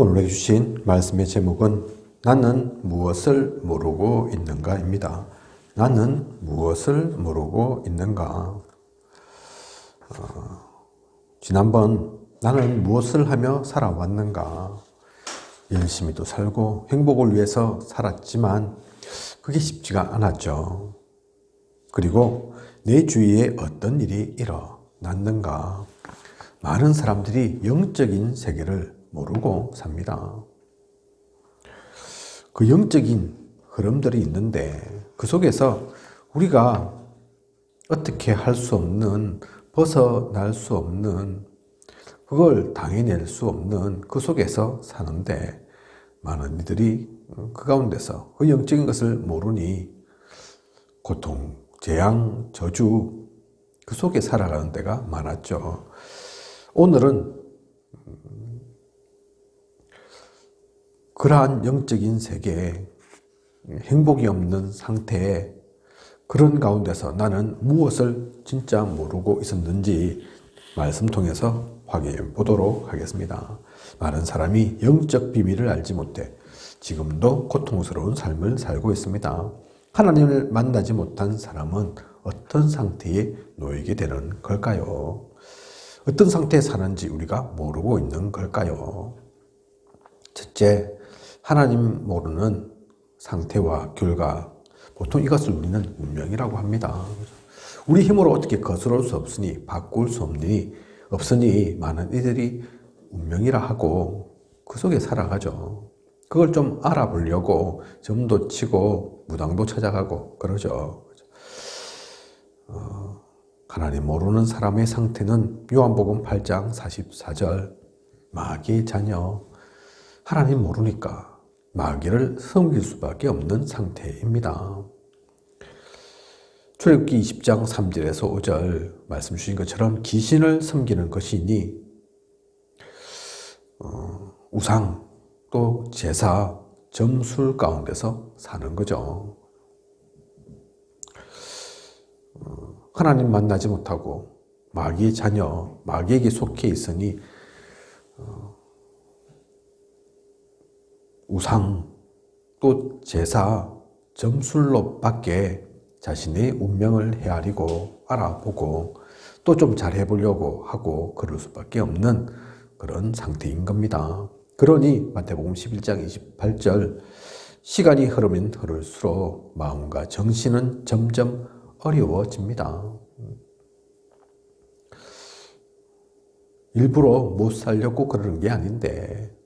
오늘 주신 말씀의 제목은 나는 무엇을 모르고 있는가입니다. 나는 무엇을 모르고 있는가. 지난번 나는 무엇을 하며 살아왔는가. 열심히도 살고 행복을 위해서 살았지만 그게 쉽지가 않았죠. 그리고 내 주위에 어떤 일이 일어났는가. 많은 사람들이 영적인 세계를 모르고 삽니다. 그 영적인 흐름들이 있는데 그 속에서 우리가 어떻게 할 수 없는, 벗어날 수 없는, 그걸 당해낼 수 없는 그 속에서 사는데 많은 이들이 그 가운데서 그 영적인 것을 모르니 고통, 재앙, 저주 그 속에 살아가는 때가 많았죠. 오늘은 그러한 영적인 세계에 행복이 없는 상태에 그런 가운데서 나는 무엇을 진짜 모르고 있었는지 말씀 통해서 확인해 보도록 하겠습니다. 많은 사람이 영적 비밀을 알지 못해 지금도 고통스러운 삶을 살고 있습니다. 하나님을 만나지 못한 사람은 어떤 상태에 놓이게 되는 걸까요? 어떤 상태에 사는지 우리가 모르고 있는 걸까요? 첫째, 하나님 모르는 상태와 결과, 보통 이것을 우리는 운명이라고 합니다. 우리 힘으로 어떻게 거스를 수 없으니, 바꿀 수 없으니 많은 이들이 운명이라 하고 그 속에 살아가죠. 그걸 좀 알아보려고 점도 치고 무당도 찾아가고 그러죠. 하나님 모르는 사람의 상태는 요한복음 8장 44절 마귀의 자녀, 하나님 모르니까 마귀를 섬길 수밖에 없는 상태입니다. 출애굽기 20장 3절에서 5절 말씀 주신 것처럼 귀신을 섬기는 것이니 우상 또 제사, 점술 가운데서 사는 거죠. 하나님 만나지 못하고 마귀의 자녀, 마귀에게 속해 있으니 우상 또 제사, 점술로밖에 자신의 운명을 헤아리고 알아보고 또 좀 잘해보려고 하고 그럴 수밖에 없는 그런 상태인 겁니다. 그러니 마태복음 11장 28절 시간이 흐르면 흐를수록 마음과 정신은 점점 어려워집니다. 일부러 못 살려고 그러는 게 아닌데,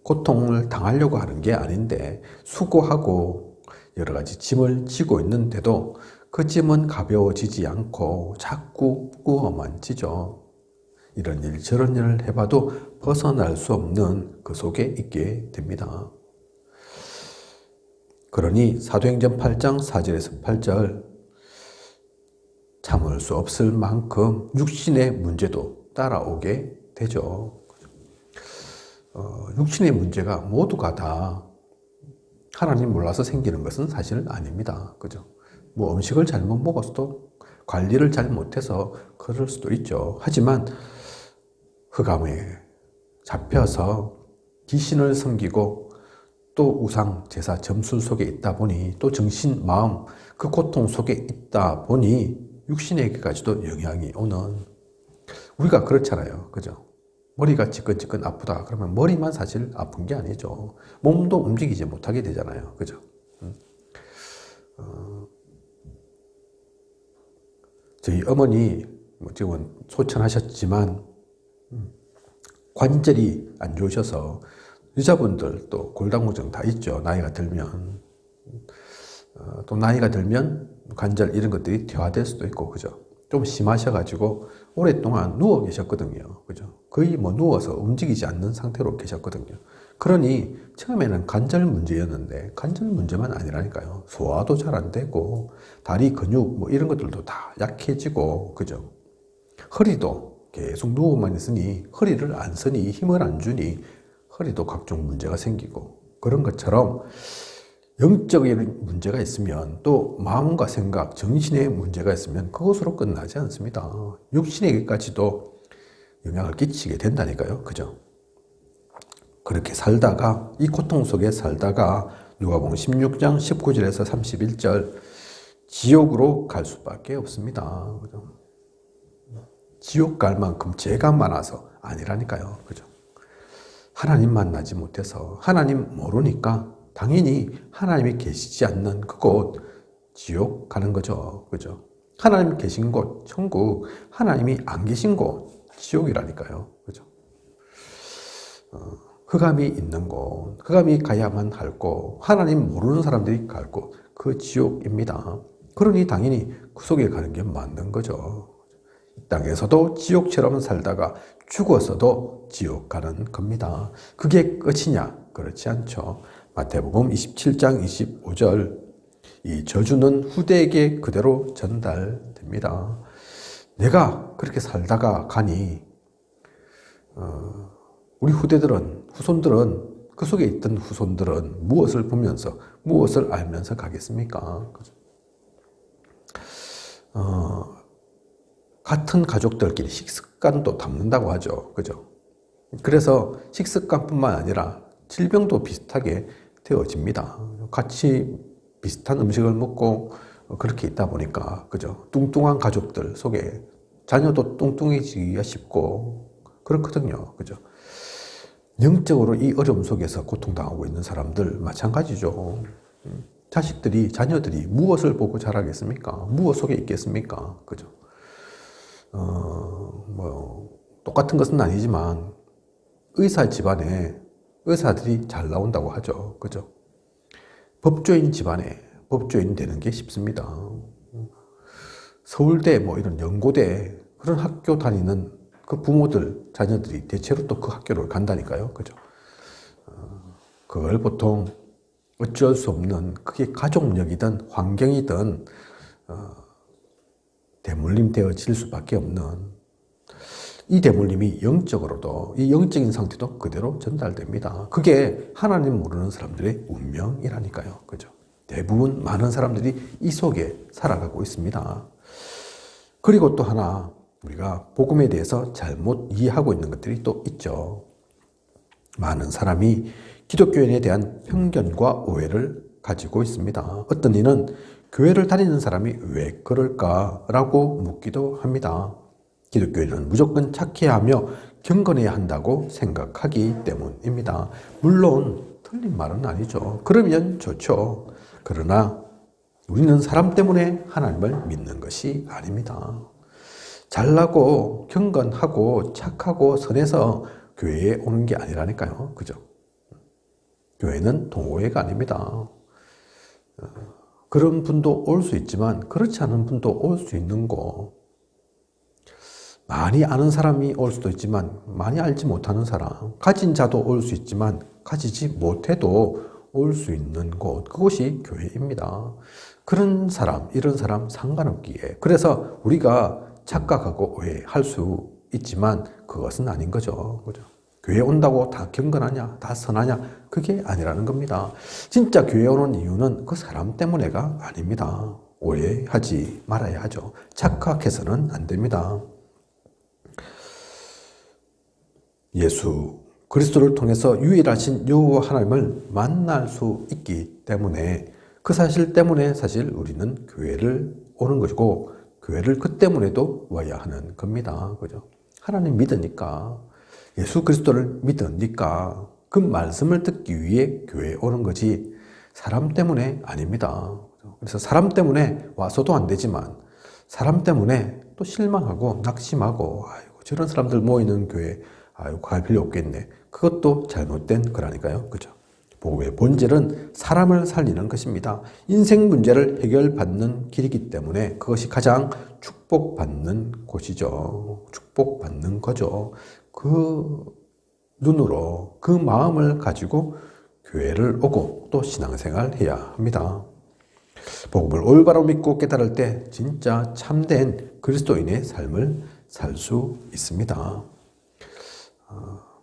고통을 당하려고 하는 게 아닌데, 수고하고 여러 가지 짐을 지고 있는데도 그 짐은 가벼워지지 않고 자꾸 무거워만 지죠. 이런 일 저런 일을 해봐도 벗어날 수 없는 그 속에 있게 됩니다. 그러니 사도행전 8장 4절에서 8절 참을 수 없을 만큼 육신의 문제도 따라오게 되죠. 육신의 문제가 모두가 다 하나님 몰라서 생기는 것은 사실 아닙니다. 그죠? 뭐 음식을 잘못 먹었어도 관리를 잘못해서 그럴 수도 있죠. 하지만 흑암에 잡혀서 귀신을 섬기고 또 우상, 제사, 점술 속에 있다 보니 또 정신, 마음 그 고통 속에 있다 보니 육신에게까지도 영향이 오는, 우리가 그렇잖아요. 그죠? 머리가 지끈지끈 아프다 그러면 머리만 사실 아픈 게 아니죠. 몸도 움직이지 못하게 되잖아요. 그죠? 저희 어머니 지금은 소천하셨지만 관절이 안 좋으셔서, 여자분들 또 골다공증 다 있죠. 나이가 들면. 또 나이가 들면 관절 이런 것들이 퇴화될 수도 있고, 그죠? 좀 심하셔가지고 오랫동안 누워 계셨거든요. 그죠? 거의 뭐 누워서 움직이지 않는 상태로 계셨거든요. 그러니 처음에는 관절 문제였는데 관절 문제만 아니라니까요. 소화도 잘 안 되고 다리 근육 뭐 이런 것들도 다 약해지고, 그죠? 허리도 계속 누워만 있으니 허리를 안 쓰니 힘을 안 주니 허리도 각종 문제가 생기고, 그런 것처럼 영적인 문제가 있으면 또 마음과 생각, 정신의 문제가 있으면 그것으로 끝나지 않습니다. 육신에게까지도 영향을 끼치게 된다니까요. 그죠? 그렇게 살다가, 이 고통 속에 살다가 누가복음 16장 19절에서 31절 지옥으로 갈 수밖에 없습니다. 그죠? 지옥 갈 만큼 죄가 많아서 아니라니까요. 그죠? 하나님 만나지 못해서, 하나님 모르니까 당연히 하나님이 계시지 않는 그곳 지옥 가는 거죠. 그죠? 하나님 계신 곳 천국, 하나님이 안 계신 곳 지옥이라니까요. 그죠? 흑암이 있는 곳, 흑암이 가야만 할 곳, 하나님 모르는 사람들이 갈 곳, 그 지옥입니다. 그러니 당연히 그 속에 가는 게 맞는 거죠. 이 땅에서도 지옥처럼 살다가 죽어서도 지옥 가는 겁니다. 그게 끝이냐? 그렇지 않죠. 마태복음 27장 25절, 이 저주는 후대에게 그대로 전달됩니다. 내가 그렇게 살다가 가니 우리 후손들은 그 속에 있던 후손들은 무엇을 보면서 무엇을 알면서 가겠습니까? 같은 가족들끼리 식습관도 닮는다고 하죠. 그죠? 그래서 식습관뿐만 아니라 질병도 비슷하게 되어집니다. 같이 비슷한 음식을 먹고 그렇게 있다 보니까, 그죠? 뚱뚱한 가족들 속에 자녀도 뚱뚱해지기가 쉽고 그렇거든요. 그죠? 영적으로 이 어려움 속에서 고통당하고 있는 사람들 마찬가지죠. 자식들이, 자녀들이 무엇을 보고 자라겠습니까? 무엇 속에 있겠습니까? 그죠? 똑같은 것은 아니지만 의사 집안에 의사들이 잘 나온다고 하죠. 그죠? 법조인 집안에 법조인 되는 게 쉽습니다. 서울대, 이런 연고대, 그런 학교 다니는 그 부모들, 자녀들이 대체로 또 그 학교를 간다니까요. 그죠? 그걸 보통 어쩔 수 없는, 그게 가족력이든 환경이든 대물림 되어질 수밖에 없는, 이 대물림이 영적으로도, 이 영적인 상태도 그대로 전달됩니다. 그게 하나님 모르는 사람들의 운명이라니까요. 그죠? 대부분 많은 사람들이 이 속에 살아가고 있습니다. 그리고 또 하나, 우리가 복음에 대해서 잘못 이해하고 있는 것들이 또 있죠. 많은 사람이 기독교인에 대한 편견과 오해를 가지고 있습니다. 어떤 이는 교회를 다니는 사람이 왜 그럴까라고 묻기도 합니다. 기독교인은 무조건 착해야 하며 경건해야 한다고 생각하기 때문입니다. 물론 틀린 말은 아니죠. 그러면 좋죠. 그러나 우리는 사람 때문에 하나님을 믿는 것이 아닙니다. 잘나고 경건하고 착하고 선해서 교회에 오는 게 아니라니까요. 그죠? 교회는 동호회가 아닙니다. 그런 분도 올 수 있지만 그렇지 않은 분도 올 수 있는 곳, 많이 아는 사람이 올 수도 있지만 많이 알지 못하는 사람, 가진 자도 올 수 있지만 가지지 못해도 올 수 있는 곳, 그곳이 교회입니다. 그런 사람, 이런 사람 상관없기에, 그래서 우리가 착각하고 오해할 수 있지만 그것은 아닌 거죠. 그죠? 교회 온다고 다 경건하냐, 다 선하냐, 그게 아니라는 겁니다. 진짜 교회 오는 이유는 그 사람 때문에가 아닙니다. 오해하지 말아야 하죠. 착각해서는 안 됩니다. 예수 그리스도를 통해서 유일하신 여호와 하나님을 만날 수 있기 때문에, 그 사실 때문에 사실 우리는 교회를 오는 것이고, 교회를 그 때문에도 와야 하는 겁니다. 그죠? 하나님 믿으니까, 예수 그리스도를 믿으니까 그 말씀을 듣기 위해 교회에 오는 거지 사람 때문에 아닙니다. 그래서 사람 때문에 와서도 안 되지만 사람 때문에 또 실망하고 낙심하고, 아이고 저런 사람들 모이는 교회 아이고 갈 필요 없겠네, 그것도 잘못된 거라니까요. 그죠? 복음의 본질은 사람을 살리는 것입니다. 인생 문제를 해결받는 길이기 때문에 그것이 가장 축복받는 곳이죠. 축복받는 거죠. 그 눈으로, 그 마음을 가지고 교회를 오고 또 신앙생활 해야 합니다. 복음을 올바로 믿고 깨달을 때 진짜 참된 그리스도인의 삶을 살 수 있습니다.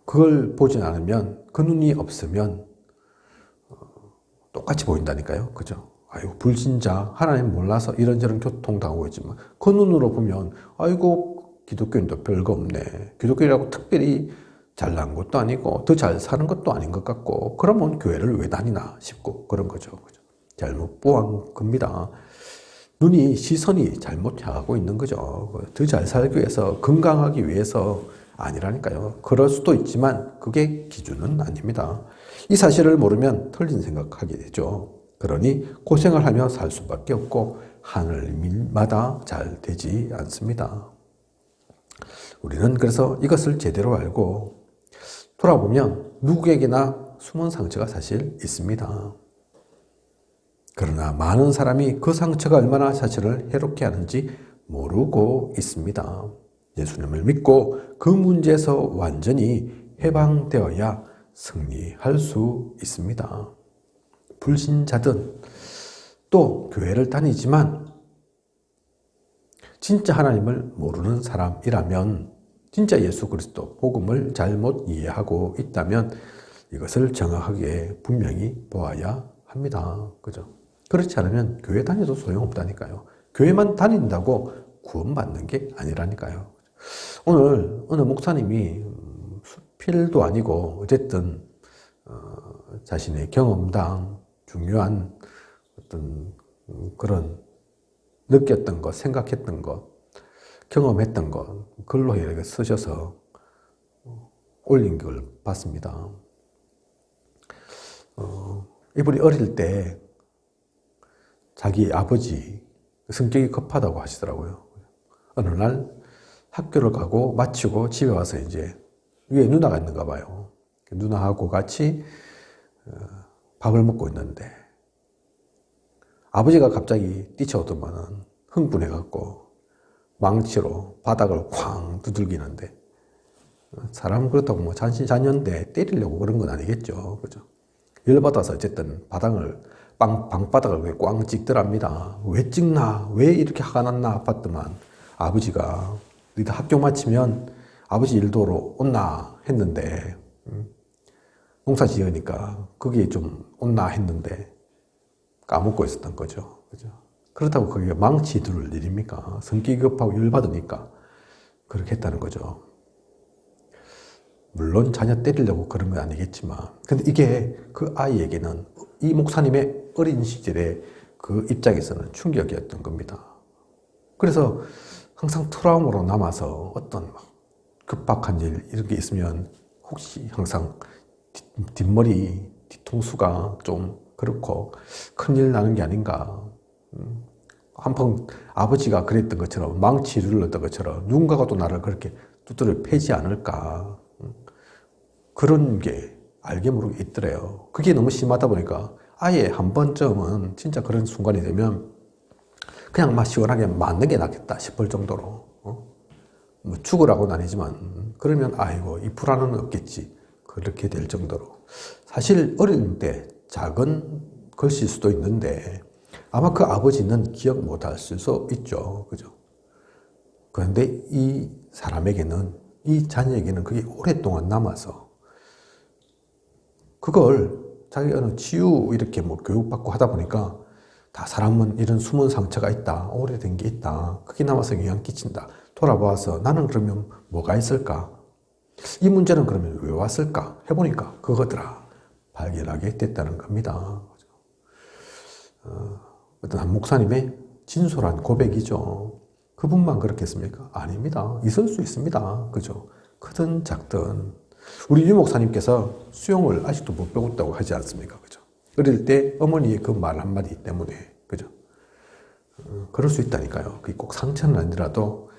그걸 보지 않으면, 그 눈이 없으면 똑같이 보인다니까요. 그죠? 아이고 불신자, 하나님 몰라서 이런저런 교통당하고 있지만 그 눈으로 보면 아이고 기독교인도 별거 없네, 기독교인이라고 특별히 잘난 것도 아니고 더 잘 사는 것도 아닌 것 같고 그러면 교회를 왜 다니나 싶고 그런 거죠. 잘못 보한 겁니다. 시선이 잘못 향하고 있는 거죠. 더 잘 살기 위해서 건강하기 위해서 아니라니까요. 그럴 수도 있지만 그게 기준은 아닙니다. 이 사실을 모르면 틀린 생각하게 되죠. 그러니 고생을 하며 살 수밖에 없고 하늘마다 잘 되지 않습니다. 우리는 그래서 이것을 제대로 알고 돌아보면 누구에게나 숨은 상처가 사실 있습니다. 그러나 많은 사람이 그 상처가 얼마나 자신을 해롭게 하는지 모르고 있습니다. 예수님을 믿고 그 문제에서 완전히 해방되어야 승리할 수 있습니다. 불신자든 또 교회를 다니지만 진짜 하나님을 모르는 사람이라면 진짜 예수 그리스도 복음을 잘못 이해하고 있다면 이것을 정확하게 분명히 보아야 합니다. 그죠? 그렇지 않으면 교회 다녀도 소용없다니까요. 교회만 다닌다고 구원받는 게 아니라니까요. 오늘 어느 목사님이 수필도 아니고 어쨌든 자신의 경험당 중요한 어떤 그런 느꼈던 것, 생각했던 것, 경험했던 것 글로 이렇게 쓰셔서 올린 걸 봤습니다. 이분이 어릴 때 자기 아버지 성격이 급하다고 하시더라고요. 어느 날 학교를 가고 마치고 집에 와서 이제 위에 누나가 있는가 봐요. 누나하고 같이 밥을 먹고 있는데 아버지가 갑자기 뛰쳐오더만은 흥분해갖고 망치로 바닥을 쾅 두들기는데 사람은 그렇다고 뭐 잔신자녀인데 때리려고 그런 건 아니겠죠. 그죠? 열받아서 어쨌든 방바닥을 꽝 찍더랍니다. 왜 찍나? 왜 이렇게 화가 났나? 봤더만 아버지가 너희들 학교 마치면 아버지 일도로 온나 했는데 농사 지으니까 거기에 좀 온나 했는데 까먹고 있었던 거죠. 그죠? 그렇다고 거기가 망치 둘 일입니까? 성격이 급하고 열받으니까 그렇게 했다는 거죠. 물론 자녀 때리려고 그런 건 아니겠지만 근데 이게 그 아이에게는 이 목사님의 어린 시절의 그 입장에서는 충격이었던 겁니다. 그래서 항상 트라우마로 남아서 어떤 급박한 일 이런 게 있으면 혹시 항상 뒷머리 뒤통수가 좀 그렇고 큰일 나는 게 아닌가. 한번 아버지가 그랬던 것처럼 망치를 눌렀던 것처럼 누군가가 또 나를 그렇게 두드려 패지 않을까. 그런 게 알게 모르게 있더래요. 그게 너무 심하다 보니까 아예 한 번쯤은 진짜 그런 순간이 되면 그냥 막 시원하게 맞는 게 낫겠다 싶을 정도로 뭐 죽으라고는 아니지만 그러면 아이고 이 불안은 없겠지 그렇게 될 정도로 사실 어릴 때 작은 것일 수도 있는데 아마 그 아버지는 기억 못할 수도 있죠. 그죠? 그런데 이 사람에게는 이 자녀에게는 그게 오랫동안 남아서 그걸 자기가 치유 이렇게 뭐 교육받고 하다 보니까 다 사람은 이런 숨은 상처가 있다. 오래된 게 있다. 그게 남아서 영향 끼친다. 돌아봐서 나는 그러면 뭐가 있을까? 이 문제는 그러면 왜 왔을까? 해보니까 그거더라. 발견하게 됐다는 겁니다. 어떤 한 목사님의 진솔한 고백이죠. 그분만 그렇겠습니까? 아닙니다. 있을 수 있습니다. 그죠? 크든 작든. 우리 유 목사님께서 수영을 아직도 못 배웠다고 하지 않습니까? 그죠? 어릴 때 어머니의 그 말 한마디 때문에, 그죠? 그럴 수 있다니까요. 그게 꼭 상처는 아니라도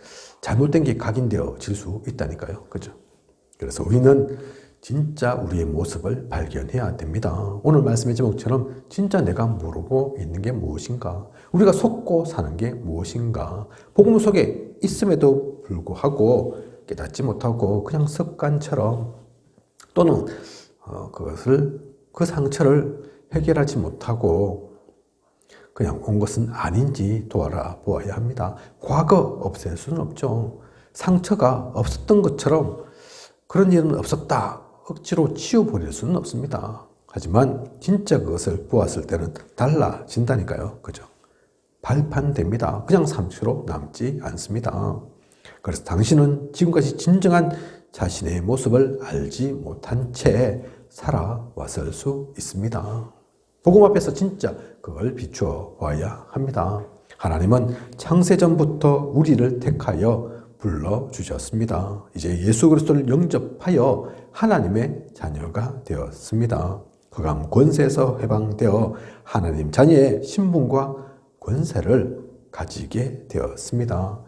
잘못된 게 각인되어질 수 있다니까요. 그죠? 그래서 우리는 진짜 우리의 모습을 발견해야 됩니다. 오늘 말씀의 제목처럼 진짜 내가 모르고 있는 게 무엇인가? 우리가 속고 사는 게 무엇인가? 복음 속에 있음에도 불구하고 깨닫지 못하고 그냥 습관처럼 또는 그 상처를 해결하지 못하고 그냥 온 것은 아닌지 보아야 합니다. 과거 없앨 수는 없죠. 상처가 없었던 것처럼 그런 일은 없었다. 억지로 치워버릴 수는 없습니다. 하지만 진짜 그것을 보았을 때는 달라진다니까요. 그죠? 발판됩니다. 그냥 상처로 남지 않습니다. 그래서 당신은 지금까지 진정한 자신의 모습을 알지 못한 채 살아왔을 수 있습니다. 복음 앞에서 진짜 그걸 비추어 봐야 합니다. 하나님은 창세전부터 우리를 택하여 불러주셨습니다. 이제 예수 그리스도를 영접하여 하나님의 자녀가 되었습니다. 흑암 권세에서 해방되어 하나님 자녀의 신분과 권세를 가지게 되었습니다.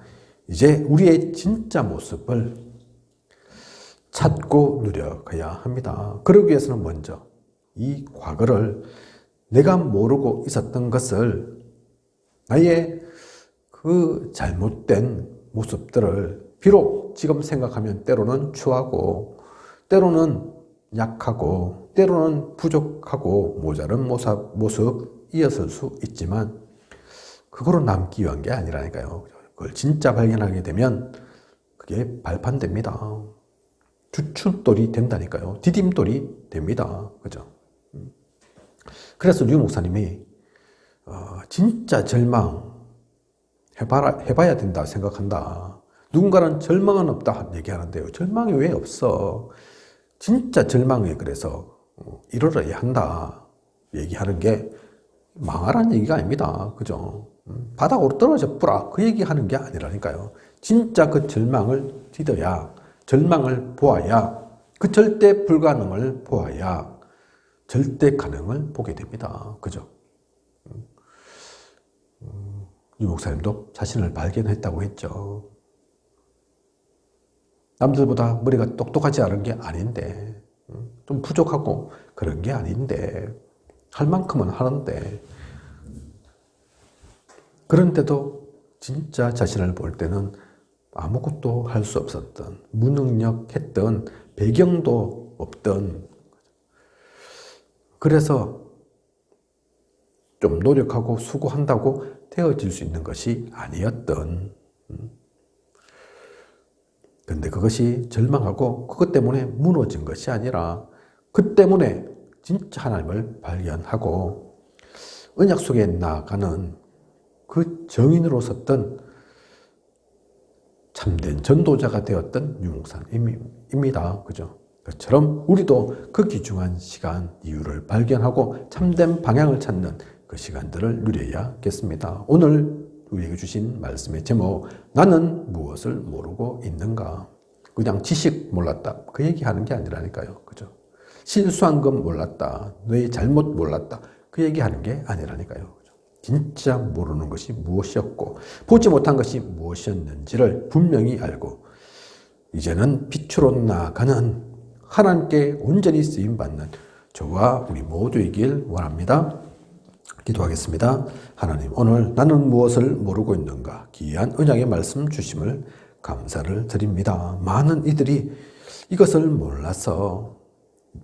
이제 우리의 진짜 모습을 찾고 누려가야 합니다. 그러기 위해서는 먼저 이 과거를 내가 모르고 있었던 것을 나의 그 잘못된 모습들을 비록 지금 생각하면 때로는 추하고 때로는 약하고 때로는 부족하고 모자른 모습이었을 수 있지만 그거로 남기 위한 게 아니라니까요. 그걸 진짜 발견하게 되면 그게 발판됩니다. 주춧돌이 된다니까요. 디딤돌이 됩니다. 그죠? 그래서 류 목사님이 진짜 해봐야 된다 생각한다. 누군가는 절망은 없다 얘기하는데요. 절망이 왜 없어? 진짜 절망에 그래서 이르러야 한다 얘기하는 게 망하라는 얘기가 아닙니다. 그죠? 바닥으로 떨어져 뿌라 그 얘기하는 게 아니라니까요. 진짜 그 절망을 디뎌야, 절망을 보아야, 그 절대 불가능을 보아야 절대 가능을 보게 됩니다. 그죠? 유 목사님도 자신을 발견했다고 했죠. 남들보다 머리가 똑똑하지 않은 게 아닌데, 좀 부족하고 그런 게 아닌데, 할 만큼은 하는데, 그런데도 진짜 자신을 볼 때는 아무것도 할 수 없었던, 무능력했던, 배경도 없던, 그래서 좀 노력하고 수고한다고 되어질 수 있는 것이 아니었던, 근데 그것이 절망하고 그것 때문에 무너진 것이 아니라 그 때문에 진짜 하나님을 발견하고 언약 속에 나아가는 그 정인으로 섰던 참된 전도자가 되었던 유목사님입니다. 그죠? 그처럼 우리도 그 귀중한 시간, 이유를 발견하고 참된 방향을 찾는 그 시간들을 누려야겠습니다. 오늘 우리에게 주신 말씀의 제목, 나는 무엇을 모르고 있는가? 그냥 지식 몰랐다. 그 얘기하는 게 아니라니까요. 그죠? 실수한 건 몰랐다. 너의 잘못 몰랐다. 그 얘기하는 게 아니라니까요. 그죠? 진짜 모르는 것이 무엇이었고, 보지 못한 것이 무엇이었는지를 분명히 알고, 이제는 빛으로 나아가는 하나님께 온전히 쓰임받는 저와 우리 모두이길 원합니다. 기도하겠습니다. 하나님, 오늘 나는 무엇을 모르고 있는가? 귀한 언약의 말씀 주심을 감사를 드립니다. 많은 이들이 이것을 몰라서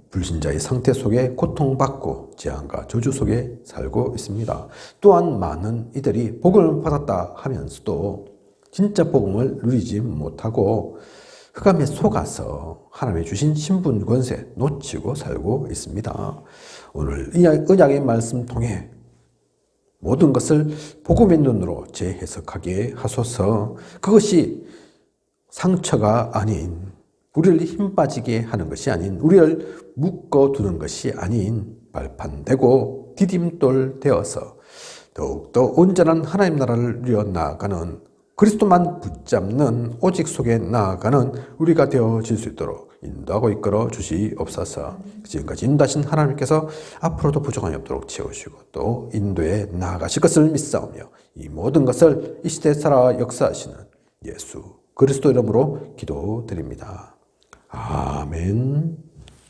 불신자의 상태 속에 고통받고 재앙과 저주 속에 살고 있습니다. 또한 많은 이들이 복음을 받았다 하면서도 진짜 복음을 누리지 못하고 흑암에 속아서 하나님의 주신 신분 권세 놓치고 살고 있습니다. 오늘 언약의 말씀 통해 모든 것을 복음의 눈으로 재해석하게 하소서. 그것이 상처가 아닌, 우리를 힘 빠지게 하는 것이 아닌, 우리를 묶어두는 것이 아닌 발판되고 디딤돌 되어서 더욱더 온전한 하나님 나라를 누려 나아가는, 그리스도만 붙잡는 오직 속에 나아가는 우리가 되어질 수 있도록 인도하고 이끌어 주시옵소서. 지금까지 인도하신 하나님께서 앞으로도 부족함이 없도록 채우시고 또 인도에 나아가실 것을 믿사오며 이 모든 것을 이 시대에 살아 역사하시는 예수 그리스도 이름으로 기도드립니다. 아멘.